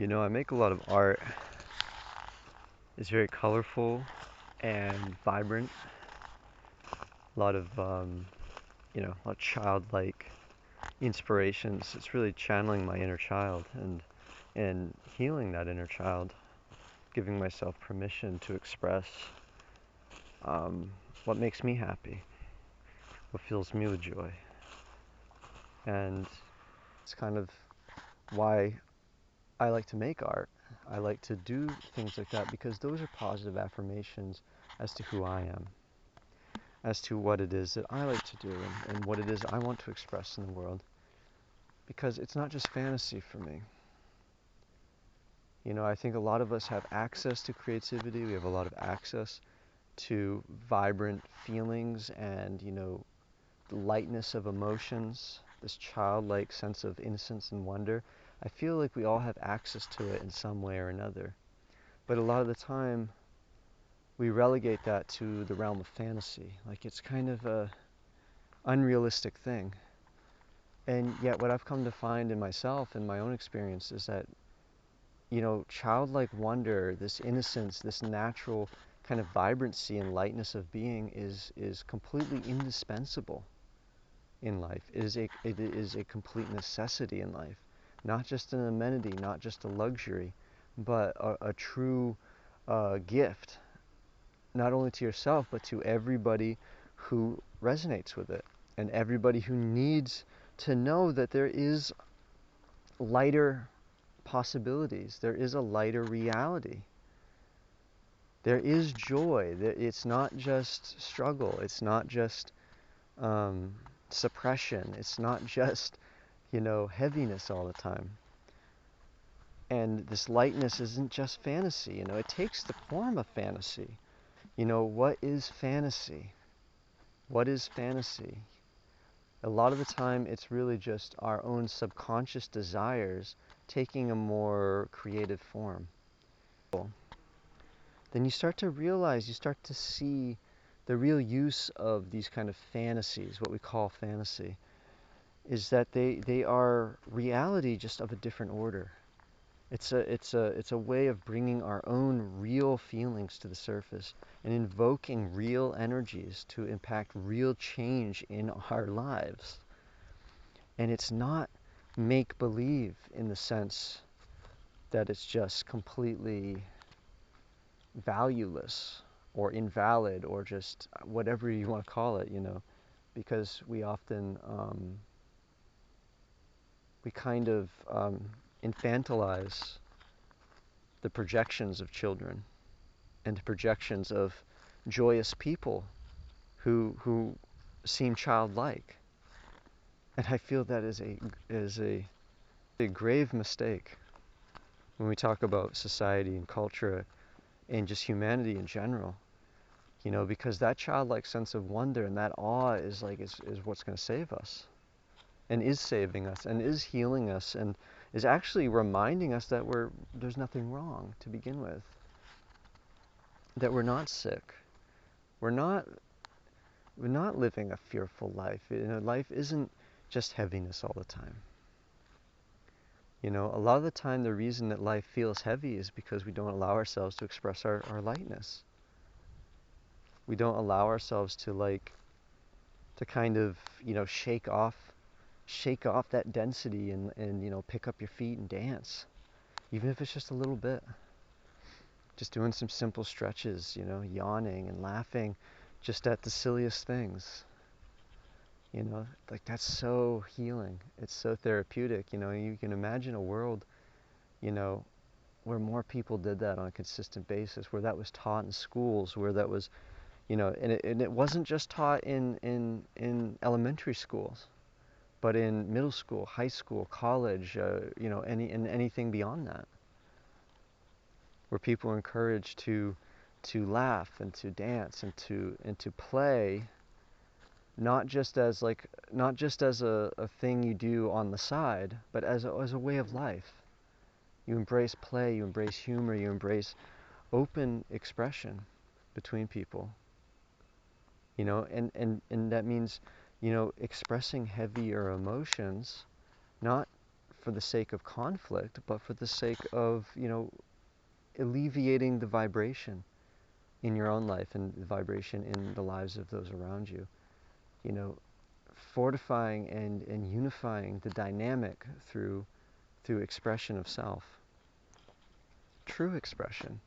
I make a lot of art. It's very colorful and vibrant. A lot of, a lot of childlike inspirations. It's really channeling my inner child and healing that inner child, giving myself permission to express um, what makes me happy, what fills me with joy. And it's kind of why I like to make art. I like to do things like that because those are positive affirmations as to who I am, as to what it is that I like to do and what it is I want to express in the world. Because it's not just fantasy for me. I think a lot of us have access to creativity. We have a lot of access to vibrant feelings and, the lightness of emotions, this childlike sense of innocence and wonder. I feel like we all have access to it in some way or another. But a lot of the time, we relegate that to the realm of fantasy. Like it's kind of a unrealistic thing. And yet what I've come to find in myself and my own experience is that, childlike wonder, this innocence, this natural kind of vibrancy and lightness of being is completely indispensable in life. It is a complete necessity in life. Not just an amenity, not just a luxury, but a true gift, not only to yourself, but to everybody who resonates with it, and everybody who needs to know that there is lighter possibilities, there is a lighter reality. There is joy. It's not just struggle. It's not just um, suppression. It's not just, heaviness all the time. And this lightness isn't just fantasy. It takes the form of fantasy. What is fantasy? What is fantasy? A lot of the time, it's really just our own subconscious desires taking a more creative form. Then you start to see the real use of these kind of fantasies, what we call fantasy, is that they are reality just of a different order. It's a way of bringing our own real feelings to the surface and invoking real energies to impact real change in our lives. And it's not make believe in the sense that it's just completely valueless or invalid or just whatever you want to call it, because we often we kind of infantilize the projections of children and the projections of joyous people who seem childlike. And I feel that is a grave mistake when we talk about society and culture and just humanity in general. Because that childlike sense of wonder and that awe is what's going to save us and is saving us and is healing us and is actually reminding us that there's nothing wrong to begin with, that we're not sick, we're not we're not living a fearful life. Life isn't just heaviness all the time. A lot of the time the reason that life feels heavy is because we don't allow ourselves to express our lightness. We don't allow ourselves to kind of, shake off that density and pick up your feet and dance. Even if it's just a little bit. Just doing some simple stretches, yawning and laughing just at the silliest things. Like that's so healing. It's so therapeutic. You can imagine a world, you know, where more people did that on a consistent basis, where that was taught in schools, where that was, and it wasn't just taught in elementary schools, but in middle school, high school, college, anything beyond that, where people are encouraged to laugh and to dance and to play, not just as a thing you do on the side, but as a way of life. You embrace play, you embrace humor, you embrace open expression between people. And that means, expressing heavier emotions, not for the sake of conflict, but for the sake of, alleviating the vibration in your own life and the vibration in the lives of those around you. You know, fortifying and unifying the dynamic through expression of self. True expression.